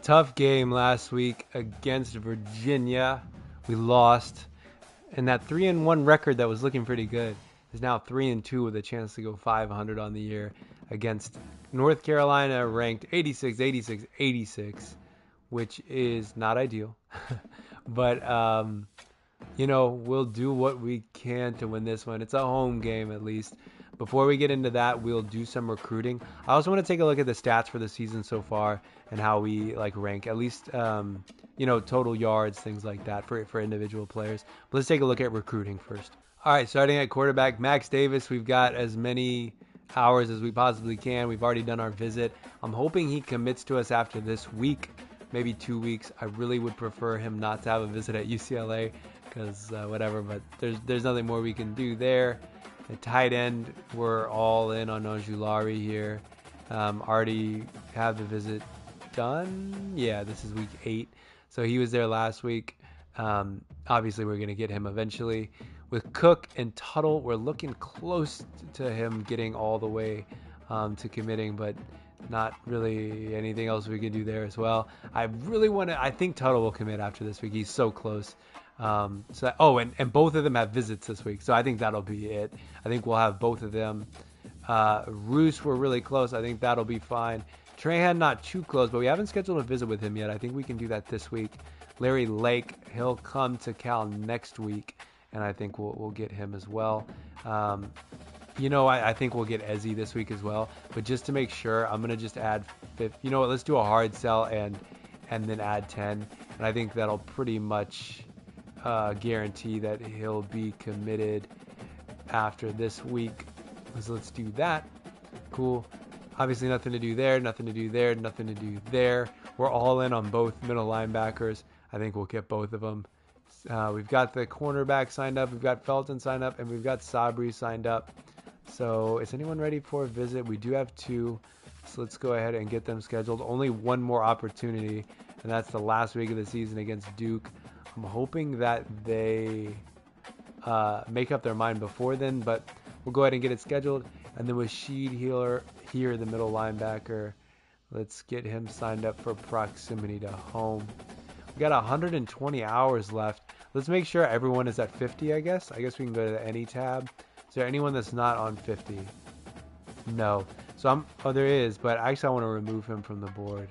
Tough game last week against Virginia. We lost, and that 3-1 record that was looking pretty good is now 3-2 with a chance to go 500 on the year against North Carolina, ranked 86, 86, 86, which is not ideal. But we'll do what we can to win this one. It's a home game at least. Before we get into that, we'll do some recruiting. I also want to take a look at the stats for the season so far and how we rank, at least total yards, things like that for individual players. But let's take a look at recruiting first. All right, starting at quarterback, Max Davis. We've got as many hours as we possibly can. We've already done our visit. I'm hoping he commits to us after this week, maybe 2 weeks. I really would prefer him not to have a visit at UCLA because whatever, but there's nothing more we can do there. At tight end, we're all in on Ojulari here. Already have the visit done. Yeah, this is week 8. So he was there last week. Obviously, we're going to get him eventually. With Cook and Tuttle, we're looking close to him getting all the way to committing, but not really anything else we can do there as well. I think Tuttle will commit after this week. He's so close. And both of them have visits this week, so I think that'll be it. I think we'll have both of them. Roos, we're really close. I think that'll be fine. Trahan, not too close, but we haven't scheduled a visit with him yet. I think we can do that this week. Larry Lake, he'll come to Cal next week, and I think we'll get him as well. I think we'll get Ezzy this week as well. But just to make sure, I'm gonna just add 50. You know what? Let's do a hard sell and then add 10, and I think that'll pretty much guarantee that he'll be committed after this week. So let's do that. Cool. Obviously nothing to do there, nothing to do there, nothing to do there. We're all in on both middle linebackers. I think we'll get both of them. We've got the cornerback signed up, we've got Felton signed up, and we've got Sabri signed up. So is anyone ready for a visit? We do have 2. So let's go ahead and get them scheduled. Only one more opportunity, and that's the last week of the season against Duke. I'm hoping that they make up their mind before then, but we'll go ahead and get it scheduled. And then with Sheed here, the middle linebacker, let's get him signed up for proximity to home. We got 120 hours left. Let's make sure everyone is at 50, I guess. I guess we can go to the any tab. Is there anyone that's not on 50? No. So there is, but actually I want to remove him from the board.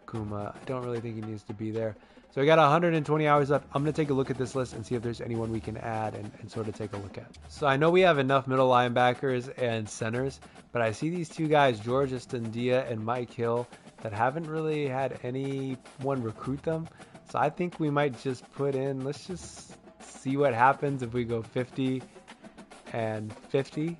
Kuma. I don't really think he needs to be there. So we got 120 hours left. I'm going to take a look at this list and see if there's anyone we can add and sort of take a look at. So I know we have enough middle linebackers and centers, but I see these 2 guys, George Estendia and Mike Hill, that haven't really had anyone recruit them. So I think we might just let's just see what happens if we go 50 and 50.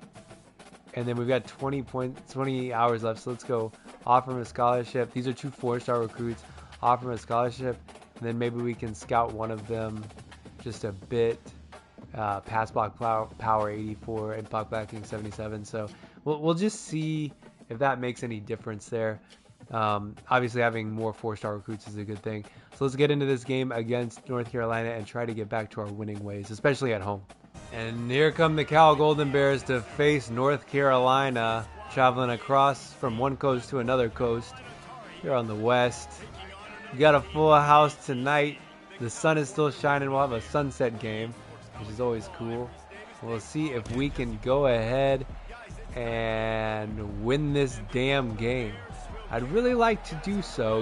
And then we've got 20 hours left. So let's go offer him a scholarship. These are 2 4-star recruits. Offer him a scholarship. And then maybe we can scout one of them just a bit. Pass block power 84 and block blocking 77. So we'll just see if that makes any difference there. Obviously, having more 4-star recruits is a good thing. So let's get into this game against North Carolina and try to get back to our winning ways, especially at home. And here come the Cal Golden Bears to face North Carolina, traveling across from one coast to another coast here on the west. We got a full house tonight. The sun is still shining. We'll have a sunset game, which is always cool. We'll see if we can go ahead and win this damn game. I'd really like to do so,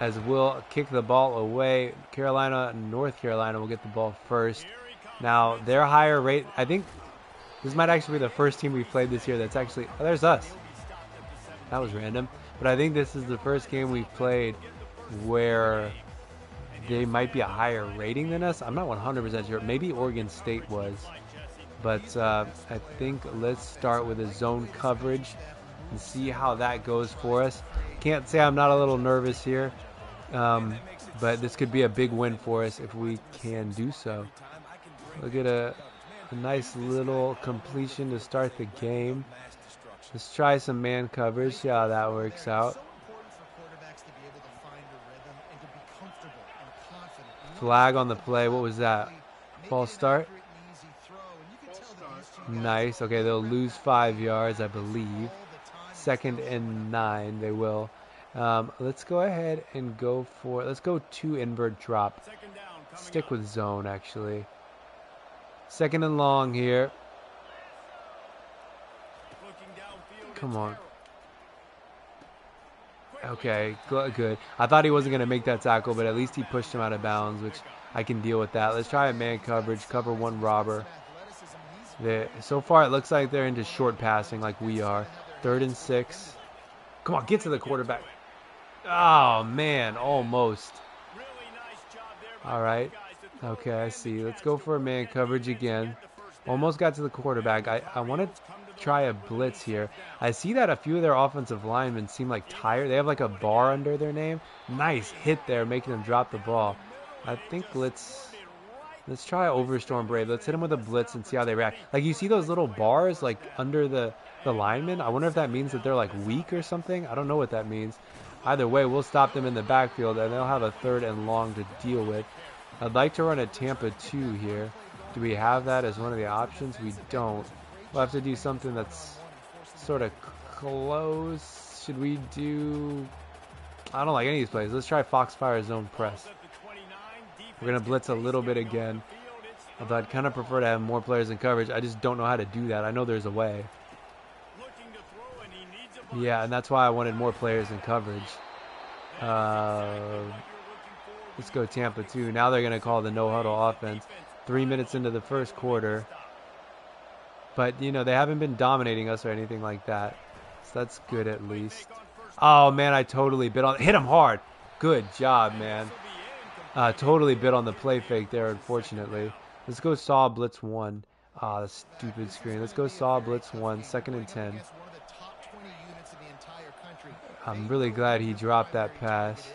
as we'll kick the ball away. Carolina and North Carolina will get the ball first. Now, their higher rate, I think this might actually be the first team we've played this year that's actually, there's us. That was random. But I think this is the first game we've played where they might be a higher rating than us. I'm not 100% sure. Maybe Oregon State was. But I think let's start with a zone coverage and see how that goes for us. Can't say I'm not a little nervous here. But this could be a big win for us if we can do so. Look at a nice little completion to start the game. Let's try some man coverage, see how that works out. Flag on the play. What was that? False start? Nice. Okay, they'll lose 5 yards, I believe. 2nd and 9, they will. Let's go ahead and go for, let's go 2 invert drop. Stick with zone, actually. 2nd and long here. Come on. Okay, good. I thought he wasn't going to make that tackle, but at least he pushed him out of bounds, which I can deal with that. Let's try a man coverage, cover 1 robber. So far, it looks like they're into short passing like we are. 3rd and 6. Come on, get to the quarterback. Oh, man, almost. All right. Okay, I see. Let's go for a man coverage again. Almost got to the quarterback. I want to try a blitz here. I see that a few of their offensive linemen seem like tired. They have like a bar under their name. Nice hit there, making them drop the ball. I think let's try Overstorm Brave. Let's hit them with a blitz and see how they react. Like, you see those little bars like under the linemen? I wonder if that means that they're like weak or something. I don't know what that means. Either way, we'll stop them in the backfield and they'll have a 3rd and long to deal with. I'd like to run a Tampa 2 here. Do we have that as one of the options? We don't. We'll have to do something that's sort of close. Should we do... I don't like any of these plays. Let's try Foxfire Zone Press. We're going to blitz a little bit again. Although I'd kind of prefer to have more players in coverage. I just don't know how to do that. I know there's a way. Yeah, and that's why I wanted more players in coverage. Let's go Tampa 2. Now they're going to call the no-huddle offense. 3 minutes into the 1st quarter. But, you know, they haven't been dominating us or anything like that. So that's good at least. Oh, man, I totally bit on... Hit him hard. Good job, man. Totally bit on the play fake there, unfortunately. Let's go Saw Blitz 1. Ah, the stupid screen. Let's go Saw Blitz 1. 2nd and 10. I'm really glad he dropped that pass.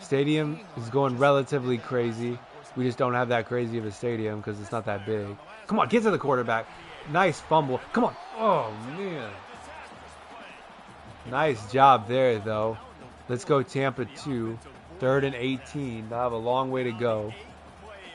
Stadium is going relatively crazy. We just don't have that crazy of a stadium because it's not that big. Come on, get to the quarterback. Nice fumble. Come on. Oh, man. Nice job there, though. Let's go Tampa 2. 3rd and 18. They'll have a long way to go.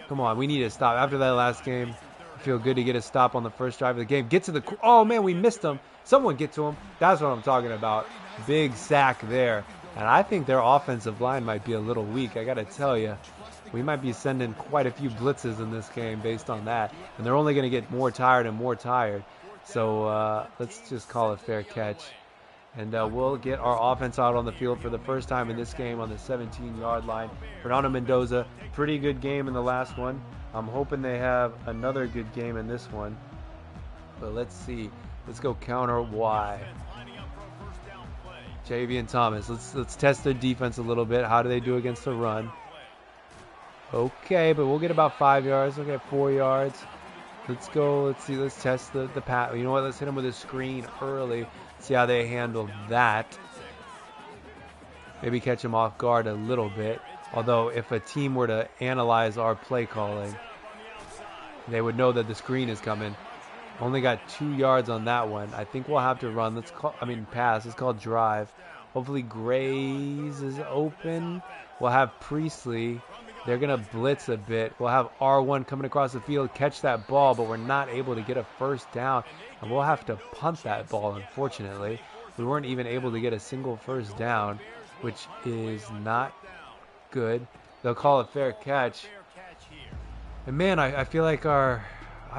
Come on, we need to stop. After that last game, I feel good to get a stop on the 1st drive of the game. Get to the... Oh, man, we missed him. Someone get to him. That's what I'm talking about. Big sack there. And I think their offensive line might be a little weak. I got to tell you. We might be sending quite a few blitzes in this game based on that. And they're only going to get more tired and more tired. So let's just call it fair catch. And we'll get our offense out on the field for the first time in this game on the 17-yard line. Fernando Mendoza, pretty good game in the last one. I'm hoping they have another good game in this one. But let's see. Let's go counter Y. Javian Thomas. Let's test their defense a little bit. How do they do against the run? Okay, but we'll get about 5 yards. We'll get 4 yards. Let's go. Let's see. Let's test the pass. You know what? Let's hit them with a screen early. See how they handle that. Maybe catch them off guard a little bit. Although if a team were to analyze our play calling, they would know that the screen is coming. Only got 2 yards on that one. I think we'll have to run. Pass. It's called drive. Hopefully Grays is open. We'll have Priestley. They're going to blitz a bit. We'll have R1 coming across the field, catch that ball, but we're not able to get a 1st down. And we'll have to punt that ball, unfortunately. We weren't even able to get a single 1st down, which is not good. They'll call it fair catch. And, man, I feel like I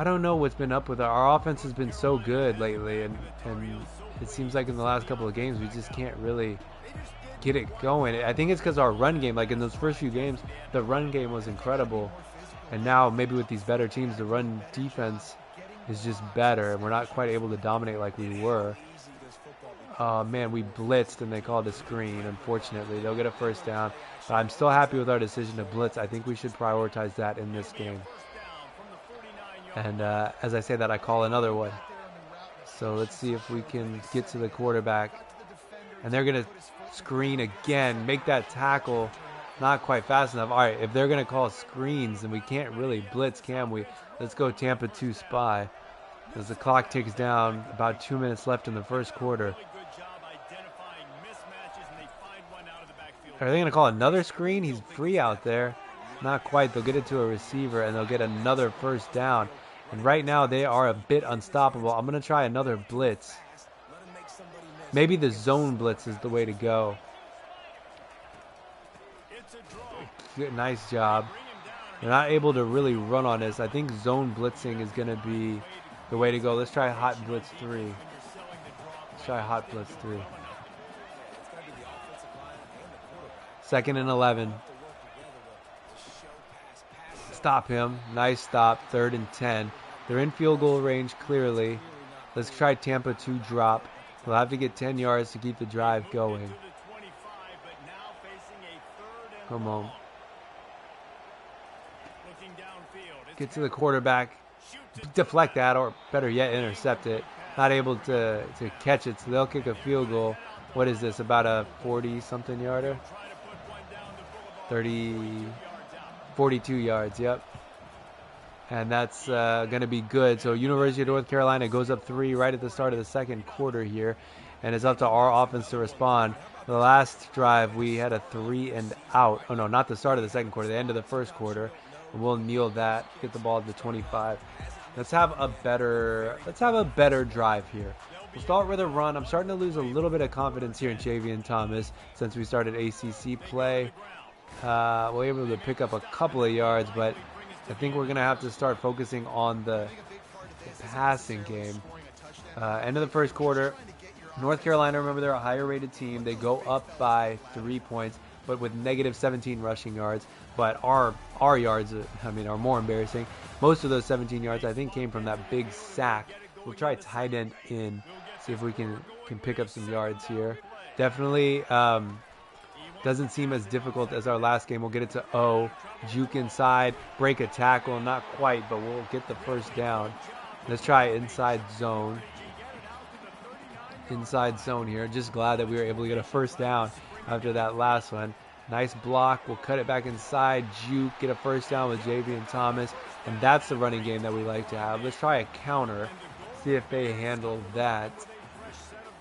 don't know what's been up with our offense has been so good lately. And it seems like in the last couple of games we just can't really get it going. I think it's because our run game, like in those first few games, the run game was incredible. And now maybe with these better teams, the run defense is just better. And we're not quite able to dominate like we were. Oh, man, we blitzed and they called a screen. Unfortunately, they'll get a 1st down. But I'm still happy with our decision to blitz. I think we should prioritize that in this game. And as I say that, I call another one. So let's see if we can get to the quarterback. And they're going to screen again, make that tackle not quite fast enough. All right, if they're going to call screens, then we can't really blitz, can we? Let's go Tampa 2 spy. As the clock ticks down, about 2 minutes left in the 1st quarter. Are they going to call another screen? He's free out there. Not quite. They'll get it to a receiver, and they'll get another 1st down. And right now, they are a bit unstoppable. I'm going to try another blitz. Maybe the zone blitz is the way to go. Good, nice job. They're not able to really run on this. I think zone blitzing is going to be the way to go. Let's try hot blitz 3. Let's try hot blitz 3. 2nd and 11. Stop him. Nice stop. 3rd and 10. They're in field goal range clearly. Let's try Tampa 2 drop. We'll have to get 10 yards to keep the drive going. Come on. Get to the quarterback. Deflect that, or better yet, intercept it. Not able to catch it, so they'll kick a field goal. What is this, about a 40-something yarder? 42 yards, yep. And that's going to be good. So University of North Carolina goes up 3 right at the start of the second quarter here. And it's up to our offense to respond. The last drive, we had a 3 and out. Oh, no, not the start of the second quarter, the end of the first quarter. And we'll kneel that, get the ball at the 25. Let's have a better drive here. We'll start with a run. I'm starting to lose a little bit of confidence here in Javian Thomas since we started ACC play. We're able to pick up a couple of yards, but I think we're going to have to start focusing on the passing game. End of the first quarter. North Carolina, remember, they're a higher rated team. They go up by 3 points, but with negative 17 rushing yards. But our yards, are more embarrassing. Most of those 17 yards, I think, came from that big sack. We'll try tight end in, see if we can pick up some yards here. Definitely doesn't seem as difficult as our last game. We'll get it to O. Juke inside, break a tackle. Not quite, but we'll get the first down. Let's try inside zone. Inside zone here. Just glad that we were able to get a first down after that last one. Nice block. We'll cut it back inside. Juke, get a first down with Javian Thomas. And that's the running game that we like to have. Let's try a counter. See if they handle that.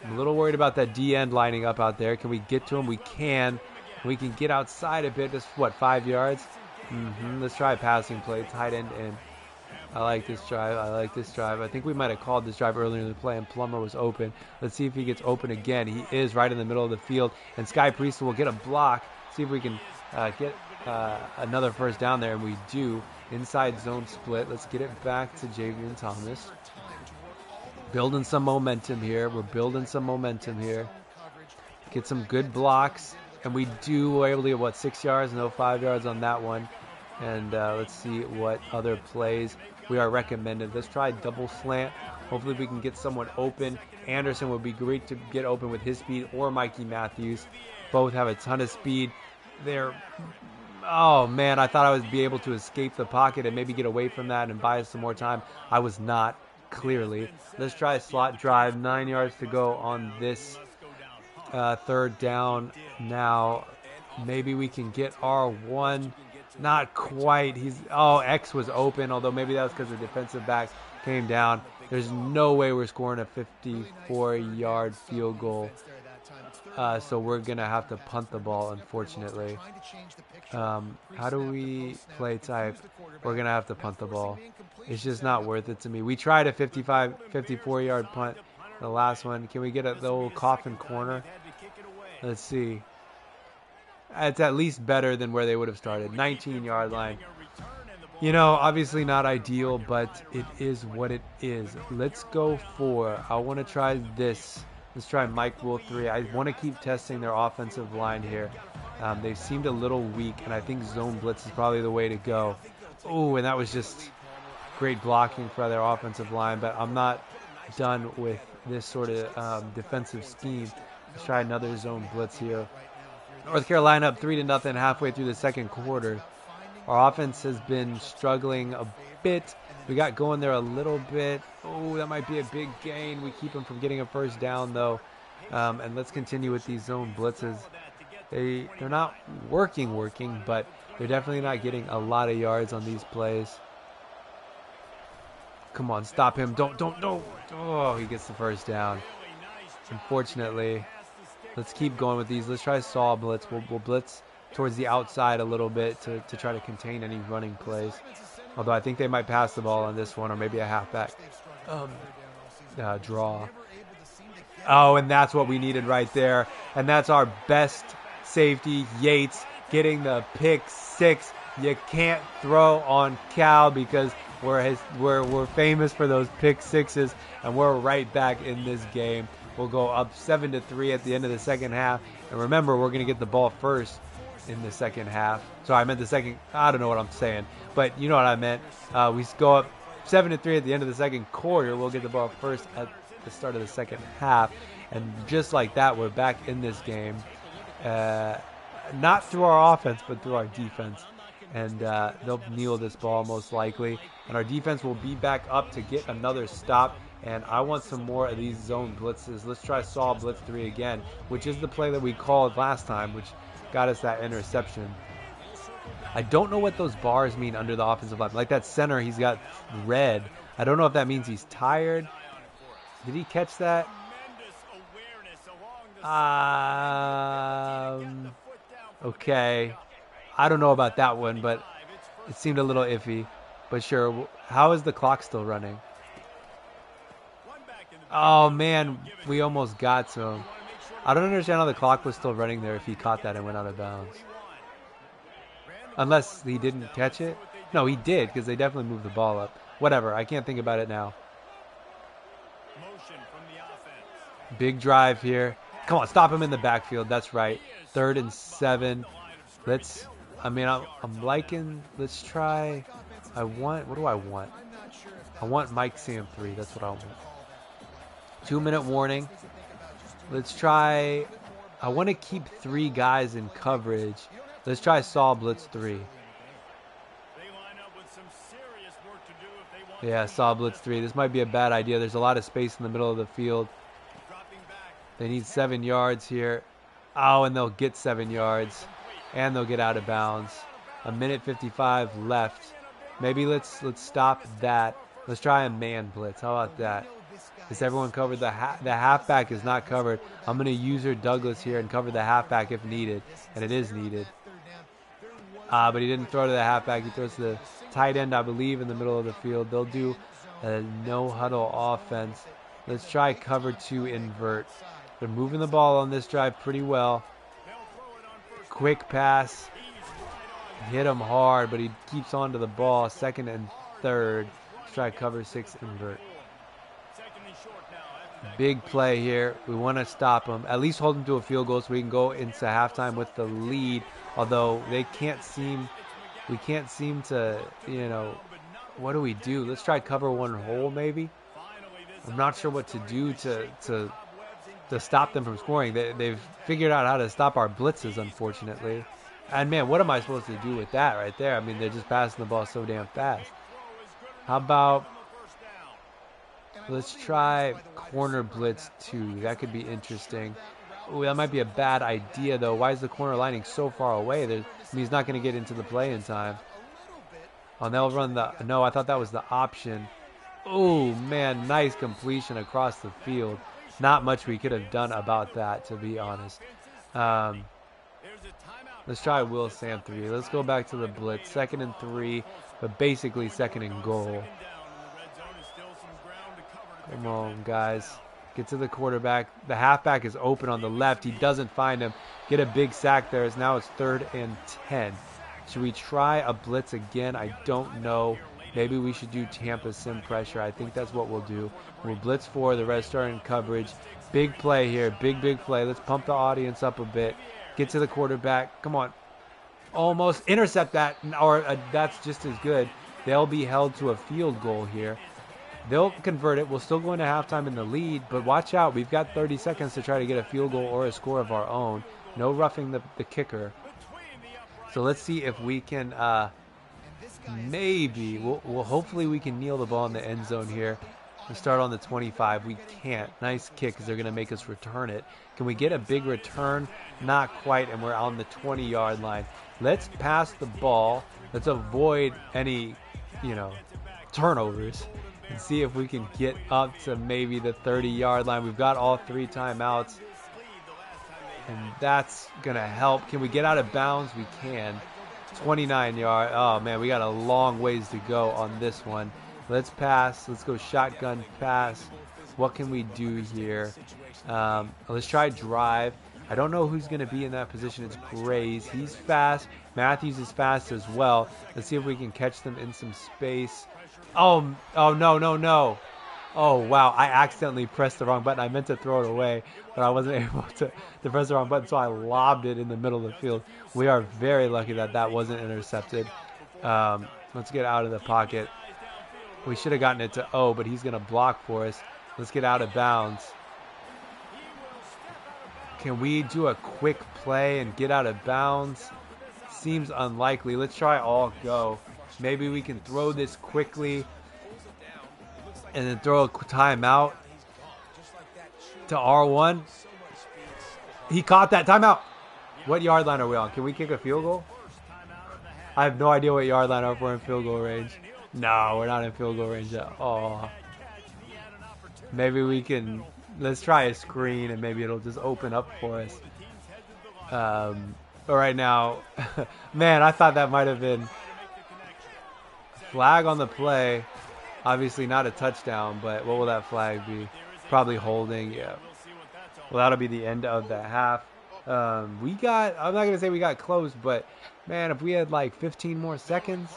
I'm a little worried about that D end lining up out there. Can we get to him? We can. We can get outside a bit. Just, 5 yards? Let's try a passing play. Tight end in. I like this drive. I think we might have called this drive earlier in the play, and Plummer was open. Let's see if he gets open again. He is right in the middle of the field. And Sky Priest will get a block. See if we can get another first down there, and we do. Inside zone split. Let's get it back to Javian Thomas. Building some momentum here. We're building some momentum here. Get some good blocks. And we do. We're able to get, 6 yards? No, 5 yards on that one. And let's see what other plays we are recommended. Let's try double slant. Hopefully we can get someone open. Anderson would be great to get open with his speed, or Mikey Matthews. Both have a ton of speed. Oh, man, I thought I would be able to escape the pocket and maybe get away from that and buy us some more time. I was not, clearly. Let's try a slot drive. 9 yards to go on this third down now. Maybe we can get R1. Not quite. X was open, although maybe that was because the defensive back came down. There's no way we're scoring a 54-yard field goal. So we're going to have to punt the ball, unfortunately. How do we play type? We're going to have to punt the ball. It's just not worth it to me. We tried a 54-yard punt, the last one. Can we get the old coffin corner? Let's see. It's at least better than where they would have started. 19-yard line. Obviously not ideal, but it is what it is. Let's go for, I want to try this. Let's try Mike Will 3. I want to keep testing their offensive line here. They seemed a little weak, and I think zone blitz is probably the way to go. Oh, and that was just great blocking for their offensive line, but I'm not done with this sort of defensive scheme. Let's try another zone blitz here. North Carolina up 3-0 halfway through the second quarter. Our offense has been struggling a bit. We got going there a little bit. Oh, that might be a big gain. We keep them from getting a first down, though. And let's continue with these zone blitzes. They're not working, but they're definitely not getting a lot of yards on these plays. Come on, stop him. Don't. Oh, he gets the first down. Unfortunately. Let's keep going with these. Let's try saw blitz. We'll blitz towards the outside a little bit to try to contain any running plays. Although I think they might pass the ball on this one, or maybe a halfback draw. Oh, and that's what we needed right there. And that's our best safety, Yates. getting the pick 6. You can't throw on Cal because we're famous for those pick 6s, and we're right back in this game. We'll go up 7-3 at the end of the second half. And remember, we're going to get the ball first in the second half. Sorry, I meant the second. I don't know what I'm saying, but you know what I meant. We go up 7-3 at the end of the second quarter. We'll get the ball first at the start of the second half. And just like that, we're back in this game. Not through our offense, but through our defense. And they'll kneel this ball most likely. And our defense will be back up to get another stop. And I want some more of these zone blitzes. Let's try saw blitz 3 again, which is the play that we called last time, which got us that interception. I don't know what those bars mean under the offensive line. Like that center, he's got red. I don't know if that means he's tired. Did he catch that? Okay. I don't know about that one, but it seemed a little iffy. But sure. How is the clock still running? Oh, man. We almost got to him. I don't understand how the clock was still running there if he caught that and went out of bounds. Unless he didn't catch it. No, he did, because they definitely moved the ball up. Whatever. I can't think about it now. Big drive here. Come on, stop him in the backfield. That's right. 3rd and 7. I'm liking. Let's try. What do I want? I want Mike Sam 3. That's what I want. 2-minute warning. Let's try. I want to keep 3 guys in coverage. Let's try saw blitz 3. Yeah, saw blitz 3. This might be a bad idea. There's a lot of space in the middle of the field. They need 7 yards here. Oh, and they'll get 7 yards. And they'll get out of bounds. 1:55 left. Maybe let's stop that. Let's try a man blitz. How about that? Is everyone covered? The halfback is not covered. I'm going to user Douglas here and cover the halfback if needed. And it is needed. But he didn't throw to the halfback. He throws to the tight end, I believe, in the middle of the field. They'll do a no-huddle offense. Let's try cover 2 invert. They're moving the ball on this drive pretty well. Quick pass. Hit him hard, but he keeps on to the ball. 2nd and 3rd. Let's try cover 6 invert. Big play here. We want to stop him. At least hold him to a field goal so we can go into halftime with the lead. Although we can't seem to, what do we do? Let's try cover 1 hole maybe. I'm not sure what to do to stop them from scoring. They've figured out how to stop our blitzes, unfortunately. And man, what am I supposed to do with that right there? I mean, they're just passing the ball so damn fast. How about let's try corner blitz 2. That could be interesting. Ooh, that might be a bad idea, though. Why is the corner lining so far away? He's not going to get into the play in time. Oh, they'll run the... No, I thought that was the option. Oh, man, nice completion across the field. Not much we could have done about that, to be honest. Let's try Will Sam 3. Let's go back to the blitz. 2nd and 3, but basically 2nd and goal. Come on, guys. Get to the quarterback. The halfback is open on the left. He doesn't find him. Get a big sack there. Now it's 3rd and 10. Should we try a blitz again? I don't know. Maybe we should do Tampa sim pressure. I think that's what we'll do. We'll blitz 4. The rest are in coverage. Big play here. Big play. Let's pump the audience up a bit. Get to the quarterback. Come on. Almost. Intercept that. Or that's just as good. They'll be held to a field goal here. They'll convert it. We'll still go into halftime in the lead, but watch out. We've got 30 seconds to try to get a field goal or a score of our own. No roughing the kicker. So let's see if we can maybe, hopefully we can kneel the ball in the end zone here. We start on the 25. We can't. Nice kick because they're going to make us return it. Can we get a big return? Not quite, and we're on the 20-yard line. Let's pass the ball. Let's avoid any, turnovers. And see if we can get up to maybe the 30-yard line. We've got all 3 timeouts. And that's going to help. Can we get out of bounds? We can. 29 yard. Oh, man, we got a long ways to go on this one. Let's pass. Let's go shotgun pass. What can we do here? Let's try drive. I don't know who's going to be in that position. It's Grays. He's fast. Matthews is fast as well. Let's see if we can catch them in some space. Oh, oh no, no, no. Oh, wow. I accidentally pressed the wrong button. I meant to throw it away, but I wasn't able to press the wrong button, so I lobbed it in the middle of the field. We are very lucky that that wasn't intercepted. Let's get out of the pocket. We should have gotten it to O, but he's going to block for us. Let's get out of bounds. Can we do a quick play and get out of bounds? Seems unlikely. Let's try all go. Maybe we can throw this quickly and then throw a timeout to R1. He caught that timeout. What yard line are we on? Can we kick a field goal? I have no idea what yard line we're in field goal range. No, we're not in field goal range at all. Maybe we can. Let's try a screen and maybe it'll just open up for us. But right now, man, I thought that might have been flag on the play. Obviously not a touchdown, but what will that flag be? Probably holding, yeah. Well, that'll be the end of the half. I'm not going to say we got close, but man, if we had like 15 more seconds,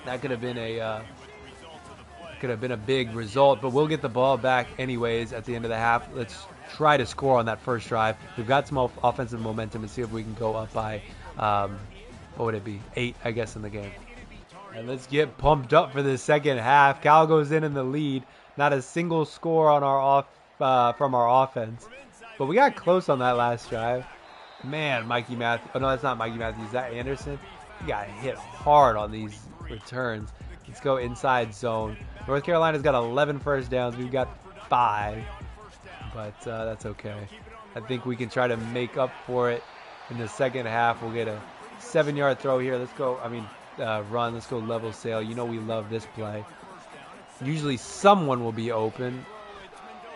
that could have been a big result, but we'll get the ball back anyways at the end of the half. Let's try to score on that first drive. We've got some offensive momentum and see if we can go up by, what would it be? 8, I guess, in the game. And let's get pumped up for the second half. Cal goes in the lead. Not a single score on from our offense. But we got close on that last drive. Man, Mikey Matthews. Oh, no, that's not Mikey Matthews. Is that Anderson? He got hit hard on these returns. Let's go inside zone. North Carolina's got 11 first downs. We've got 5. But that's okay. I think we can try to make up for it in the second half. We'll get a 7-yard throw here. Let's go. Run. Let's go level sail. You know we love this play. Usually someone will be open.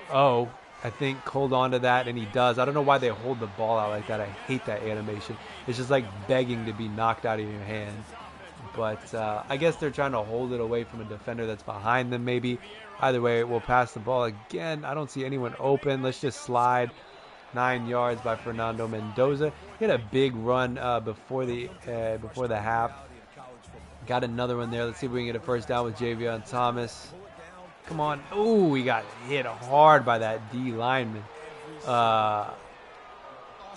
Oh, I think hold on to that, and he does. I don't know why they hold the ball out like that. I hate that animation. It's just like begging to be knocked out of your hand. But I guess they're trying to hold it away from a defender that's behind them maybe. Either way, we'll pass the ball again. I don't see anyone open. Let's just slide. 9 yards by Fernando Mendoza. He had a big run before the half. Got another one there. Let's see if we can get a first down with Javion Thomas. Come on. Ooh, we got hit hard by that D lineman. What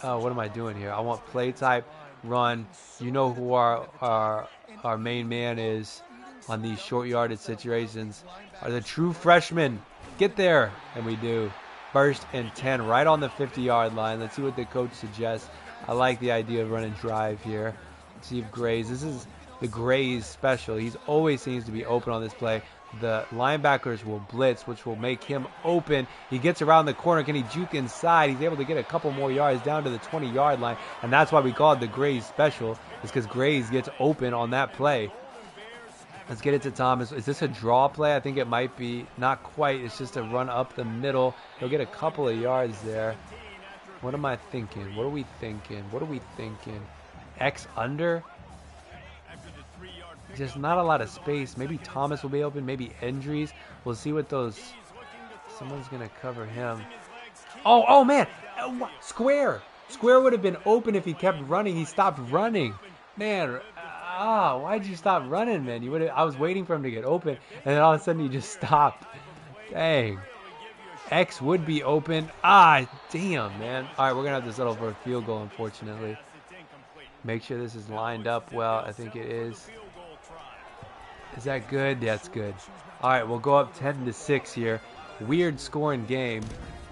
am I doing here? I want play type, run. You know who our main man is on these short yardage situations. Are the true freshmen. Get there. And we do. First and 10 right on the 50-yard line. Let's see what the coach suggests. I like the idea of running drive here. Let's see if Grays. This is the Grays special. He always seems to be open on this play. The linebackers will blitz, which will make him open. He gets around the corner. Can he juke inside? He's able to get a couple more yards down to the 20-yard line, and that's why we call it the Grays special, is because Grays gets open on that play. Let's get it to Thomas. Is this a draw play? I think it might be. Not quite. It's just a run up the middle. He'll get a couple of yards there. What am I thinking? What are we thinking? What are we thinking? X under? Just not a lot of space. Maybe Thomas will be open. Maybe injuries. We'll see what those... Someone's going to cover him. Oh, man. Square. Square would have been open if he kept running. He stopped running. Man, why'd you stop running, man? I was waiting for him to get open, and then all of a sudden he just stopped. Dang. X would be open. Damn, man. All right, we're going to have to settle for a field goal, unfortunately. Make sure this is lined up well. I think it is. Is that good? That's good. All right, we'll go up 10-6 here. Weird scoring game.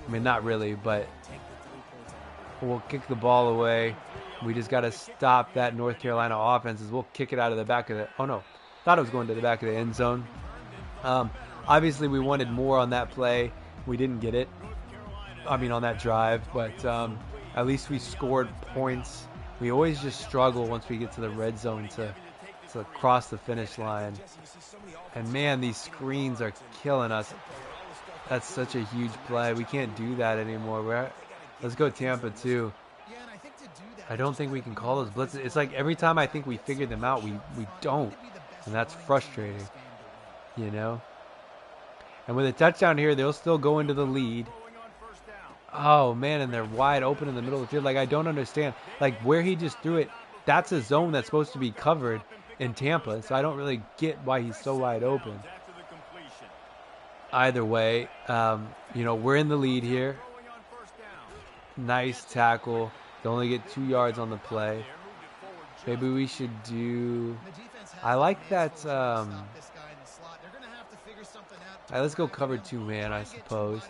I mean, not really, but we'll kick the ball away. We just got to stop that North Carolina offense. We'll kick it out of the back of the... Oh, no. Thought it was going to the back of the end zone. Obviously, we wanted more on that play. We didn't get it. I mean, on that drive. But at least we scored points. We always just struggle once we get to the red zone to cross the finish line. And, man, these screens are killing us. That's such a huge play. We can't do that anymore. Let's go Tampa, too. I don't think we can call those blitzes. It's like every time I think we figure them out, we don't. And that's frustrating, you know? And with a touchdown here, they'll still go into the lead. Oh, man, and they're wide open in the middle of the field. Like, I don't understand. Like, where he just threw it, that's a zone that's supposed to be covered in Tampa. So I don't really get why he's so wide open. Either way, you know, we're in the lead here. Nice tackle. They only get 2 yards on the play. Maybe we should do... I like that... All right, let's go cover 2 man, I suppose.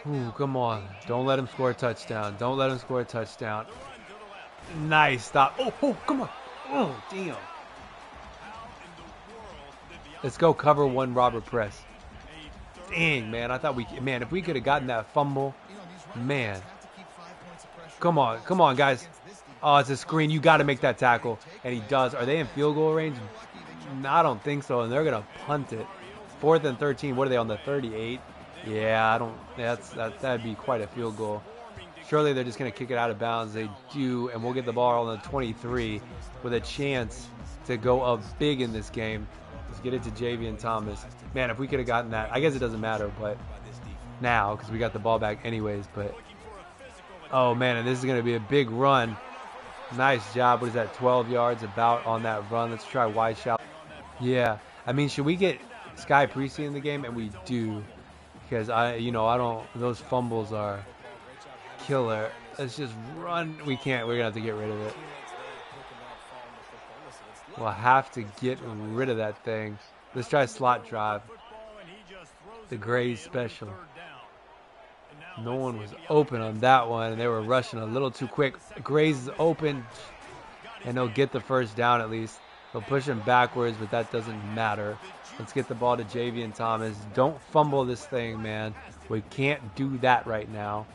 Ooh, come on. Don't let him score a touchdown. Don't let him score a touchdown. Nice stop. Oh, come on. Oh, damn. Let's go cover 1 Robert Press. Dang, man. I thought man, if we could have gotten that fumble, man. Come on, guys. Oh, it's a screen. You got to make that tackle. And he does. Are they in field goal range? No, I don't think so. And they're going to punt it. 4th and 13. What are they on the 38? Yeah, I don't. That'd be quite a field goal. Surely they're just going to kick it out of bounds. They do, and we'll get the ball on the 23 with a chance to go up big in this game. Let's get it to Javian Thomas. Man, if we could have gotten that, I guess it doesn't matter, but now because we got the ball back anyways. But oh man, and this is going to be a big run. Nice job. What is that? 12 yards about on that run. Let's try wide shot. Yeah, I mean, should we get Sky Priestley in the game? And we do. Because I don't. Those fumbles are killer. Let's just run. We can't. We're gonna have to get rid of it. We'll have to get rid of that thing. Let's try slot drive. The Grays special. No one was open on that one, and they were rushing a little too quick. Grays is open, and they'll get the first down at least. They'll push him backwards, but that doesn't matter. Let's get the ball to Javian Thomas. Don't fumble this thing, man. We can't do that right now.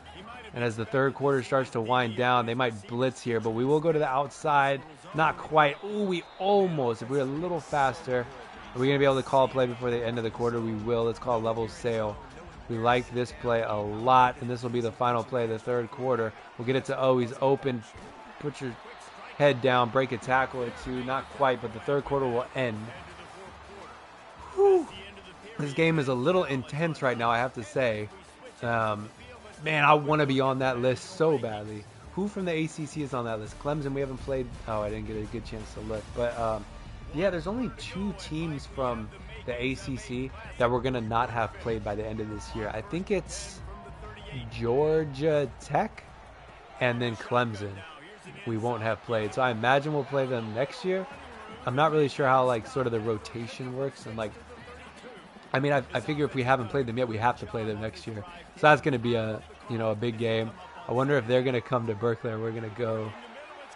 And as the third quarter starts to wind down, they might blitz here, but we will go to the outside. Not quite. Ooh, we almost. If we're a little faster, are we going to be able to call a play before the end of the quarter? We will. Let's call level sail. We like this play a lot, and this will be the final play of the third quarter. We'll get it to O. He's open. Put your head down. Break a tackle or 2. Not quite, but the third quarter will end. Whew. This game is a little intense right now, I have to say. Man, I want to be on that list so badly. Who from the ACC is on that list? Clemson, we haven't played. Oh, I didn't get a good chance to look. But, yeah, there's only 2 teams from the ACC that we're going to not have played by the end of this year. I think it's Georgia Tech and then Clemson we won't have played. So I imagine we'll play them next year. I'm not really sure how, like, sort of the rotation works. And, like, I mean, I figure if we haven't played them yet, we have to play them next year. So that's going to be a big game. I wonder if they're going to come to Berkeley or we're going to go.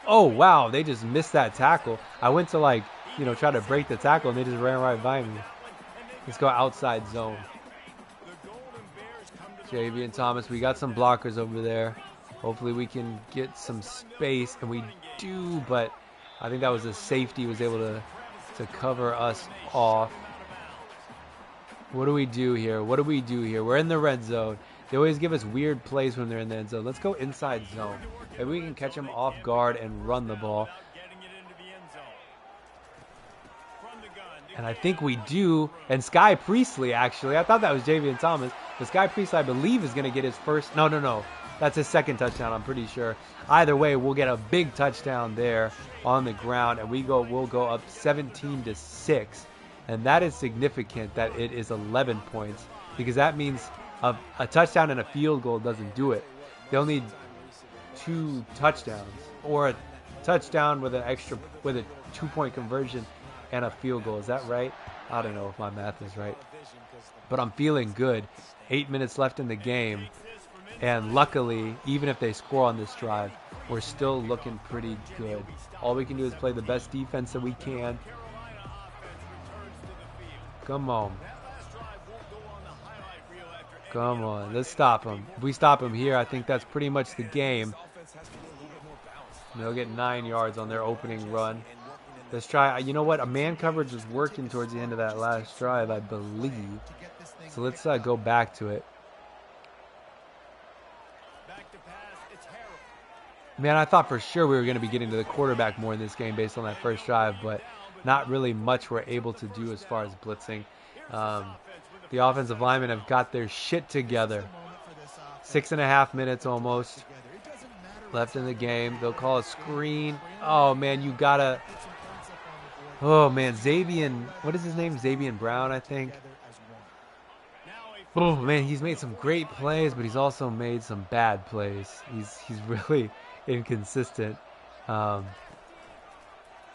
Oh, wow. They just missed that tackle. I went to, like, try to break the tackle, and they just ran right by me. Let's go outside zone. Javian Thomas, we got some blockers over there. Hopefully we can get some space, and we do, but I think that was a safety. He was able to cover us off. What do we do here? We're in the red zone. They always give us weird plays when they're in the end zone. Let's go inside zone. Maybe we can catch them off guard and run the ball. And I think we do. And Sky Priestley, actually. I thought that was Javian Thomas. But Sky Priestley, I believe, is going to get his first. No. That's his second touchdown, I'm pretty sure. Either way, we'll get a big touchdown there on the ground. And we'll go up 17-6. And that is significant that it is 11 points. Because that means a touchdown and a field goal doesn't do it. They'll need 2 touchdowns. Or a touchdown with a 2-point conversion and a field goal. Is that right? I don't know if my math is right. But I'm feeling good. 8 minutes left in the game. And luckily, even if they score on this drive, we're still looking pretty good. All we can do is play the best defense that we can. Come on. Let's stop them. If we stop them here, I think that's pretty much the game. They'll get 9 yards on their opening run. Let's try. You know what? A man coverage was working towards the end of that last drive, I believe. So let's go back to it. Man, I thought for sure we were going to be getting to the quarterback more in this game based on that first drive, but not really much we're able to do as far as blitzing. The offensive linemen have got their shit together. 6.5 minutes almost left in the game. They'll call a screen. Oh, man, you gotta... Oh, man, Xavier... What is his name? Xavier Brown, I think. Oh, man, he's made some great plays, but he's also made some bad plays. He's really inconsistent.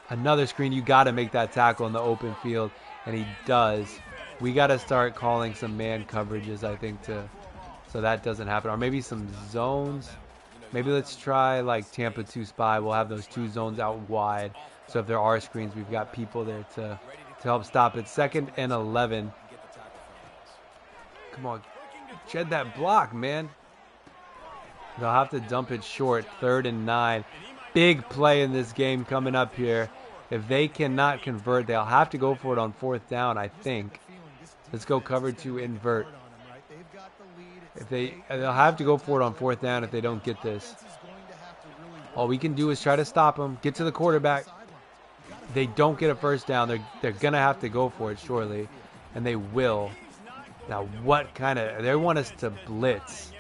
Another screen, you got to make that tackle in the open field, and he does. We got to start calling some man coverages, I think, so that doesn't happen. Or maybe some zones. Maybe let's try like Tampa 2 spy. We'll have those two zones out wide. So if there are screens, we've got people there to help stop it. 2nd and 11. Come on, shed that block, man. They'll have to dump it short. 3rd and 9. Big play in this game coming up here. If they cannot convert, they'll have to go for it on 4th down, I think. Let's go cover 2 invert. They'll have to go for it on 4th down if they don't get this. All we can do is try to stop them. Get to the quarterback. They don't get a 1st down. They're gonna have to go for it shortly, and they will. Now, what kind of... They want us to blitz.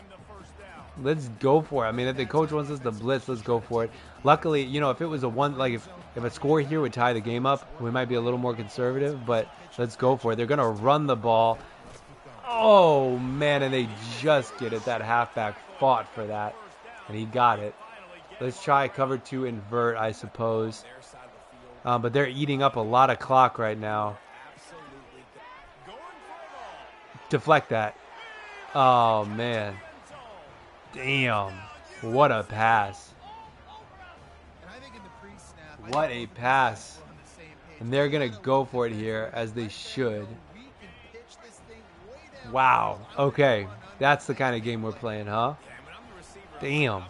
Let's go for it. I mean, if the coach wants us to blitz, let's go for it. Luckily, you know, if it was a one... Like, if a score here would tie the game up, we might be a little more conservative, but let's go for it. They're going to run the ball. Oh, man, and they just get it. That halfback fought for that, and he got it. Let's try cover 2 invert, I suppose. But they're eating up a lot of clock right now. Deflect that. Oh, man. Damn. What a pass. What a pass. And they're going to go for it here, as they should. Wow. Okay. That's the kind of game we're playing, huh? Damn.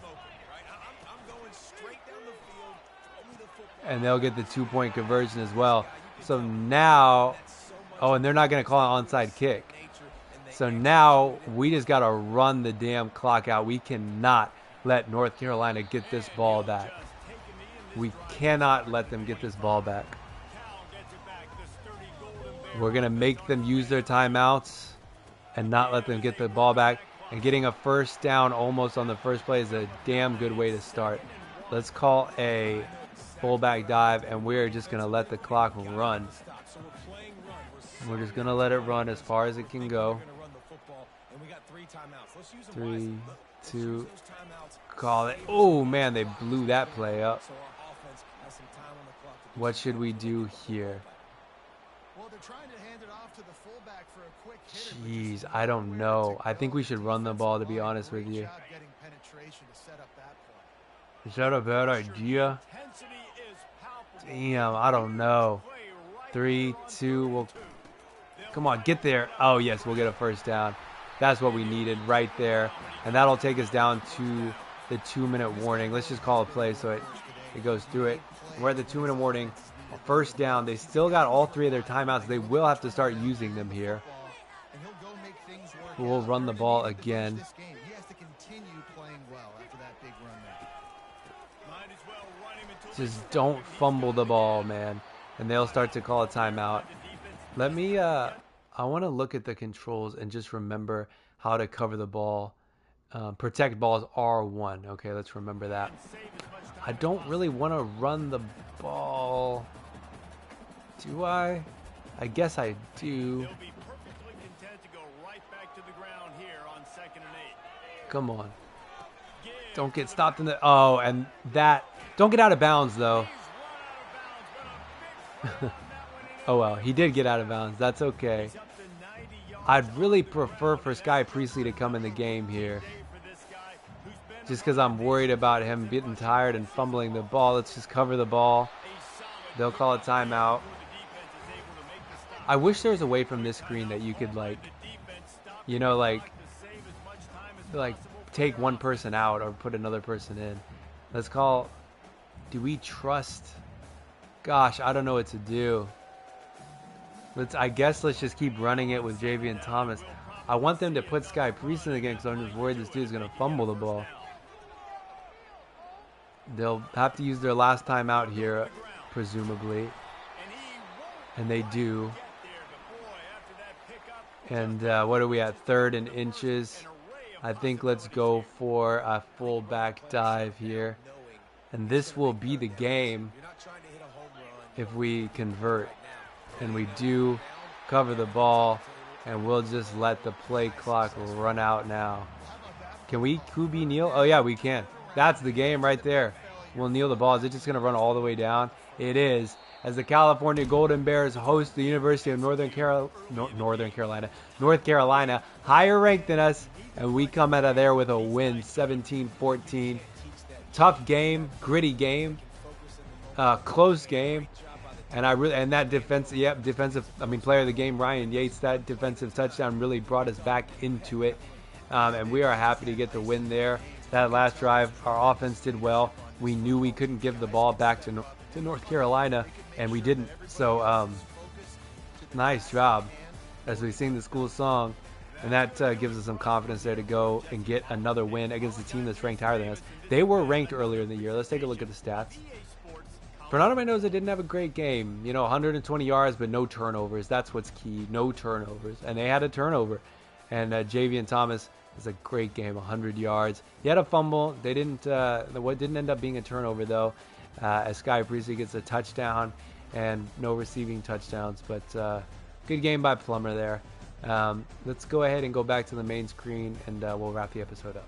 And they'll get the 2-point conversion as well. So now... Oh, and they're not going to call an onside kick. So now we just got to run the damn clock out. We cannot let North Carolina get this ball back. We cannot let them get this ball back. We're going to make them use their timeouts and not let them get the ball back. And getting a 1st down almost on the first play is a damn good way to start. Let's call a fullback dive, and we're just going to let the clock run. We're just going to let it run as far as it can go. 3, 2, call it. Oh, man, they blew that play up. What should we do here? Jeez, I don't know. I think we should run the ball, to be honest with you. Is that a bad idea? Damn, I don't know. 3, 2, we'll... Come on, get there. Oh, yes, we'll get a 1st down. That's what we needed right there. And that'll take us down to the 2-minute warning. Let's just call a play so it goes through it. We're at the 2-minute warning. 1st down. They still got all 3 of their timeouts. They will have to start using them here. We'll run the ball again. Just don't fumble the ball, man. And they'll start to call a timeout. Let me, I want to look at the controls and just remember how to cover the ball. Protect balls R1. Okay, let's remember that. I don't really want to run the ball. Do I? I guess I do. Come on. Don't get stopped in the... Oh, and that... Don't get out of bounds, though. Oh, well. He did get out of bounds. That's okay. I'd really prefer for Sky Priestley to come in the game here. Just because I'm worried about him getting tired and fumbling the ball. Let's just cover the ball. They'll call a timeout. I wish there was a way from this screen that you could, like... You know, like take one person out or put another person in. Let's call... Do we trust... Gosh, I don't know what to do. I guess let's just keep running it with Javian Thomas. I want them to put Sky Priestley again because I'm just worried this dude's going to fumble the ball. They'll have to use their last time out here, presumably. And they do. And what are we at? 3rd and inches. I think let's go for a fullback dive here. And this will be the game if we convert. And we do cover the ball, and we'll just let the play clock run out now. Can we QB kneel? Oh, yeah, we can. That's the game right there. We'll kneel the ball. Is it just going to run all the way down? It is. As the California Golden Bears host the University of North Carolina, higher ranked than us, and we come out of there with a win, 17-14. Tough game, gritty game, close game, and that defensive. Player of the game, Ryan Yates. That defensive touchdown really brought us back into it, and we are happy to get the win there. That last drive, our offense did well. We knew we couldn't give the ball back to North Carolina, and we didn't. So, nice job as we sing the school song. And that gives us some confidence there to go and get another win against a team that's ranked higher than us. They were ranked earlier in the year. Let's take a look at the stats. Fernando Mendoza didn't have a great game. 120 yards, but no turnovers. That's what's key. No turnovers. And they had a turnover. And Javian Thomas is a great game, 100 yards. He had a fumble. What didn't end up being a turnover, though, as Sky Priestley gets a touchdown and no receiving touchdowns. But good game by Plummer there. Let's go ahead and go back to the main screen, and we'll wrap the episode up.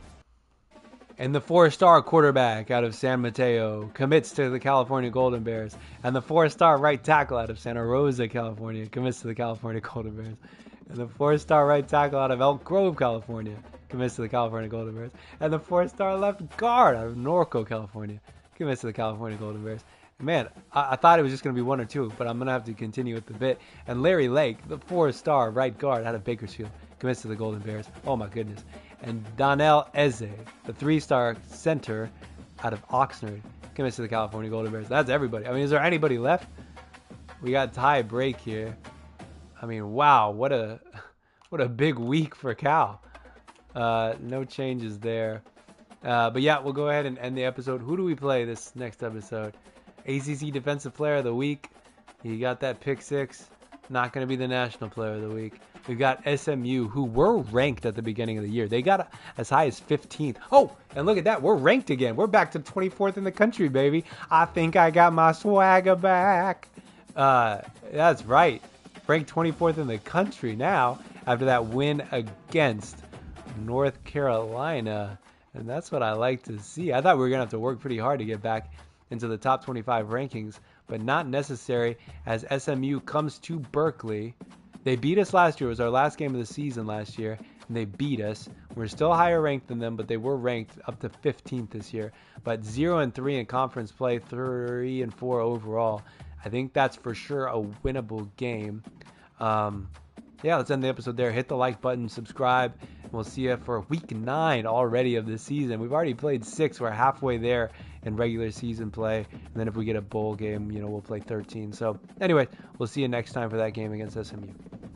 And the 4-star quarterback out of San Mateo commits to the California Golden Bears. And the 4-star right tackle out of Santa Rosa, California commits to the California Golden Bears. And the 4-star right tackle out of Elk Grove, California commits to the California Golden Bears. And the 4-star left guard out of Norco, California commits to the California Golden Bears. Man, I thought it was just going to be one or two, but I'm going to have to continue with the bit. And Larry Lake, the 4-star right guard out of Bakersfield, commits to the Golden Bears. Oh, my goodness. And Donnell Eze, the 3-star center out of Oxnard, commits to the California Golden Bears. That's everybody. Is there anybody left? We got tie break here. Wow, what a big week for Cal. No changes there. But yeah, we'll go ahead and end the episode. Who do we play this next episode? ACC Defensive Player of the Week. He got that pick 6. Not going to be the National Player of the Week. We've got SMU, who were ranked at the beginning of the year. They got as high as 15th. Oh, and look at that. We're ranked again. We're back to 24th in the country, baby. I think I got my swagger back. That's right. Ranked 24th in the country now after that win against North Carolina. And that's what I like to see. I thought we were going to have to work pretty hard to get back into the top 25 rankings, but not necessary as SMU comes to Berkeley. They beat us last year. It was our last game of the season last year, and they beat us. We're still higher ranked than them, but they were ranked up to 15th this year. But 0-3 in conference play, 3-4 overall. I think that's for sure a winnable game. Yeah, let's end the episode there. Hit the like button, subscribe, and we'll see you for week 9 already of the season. We've already played 6. We're halfway there in regular season play. And then if we get a bowl game, we'll play 13. So anyway, we'll see you next time for that game against SMU.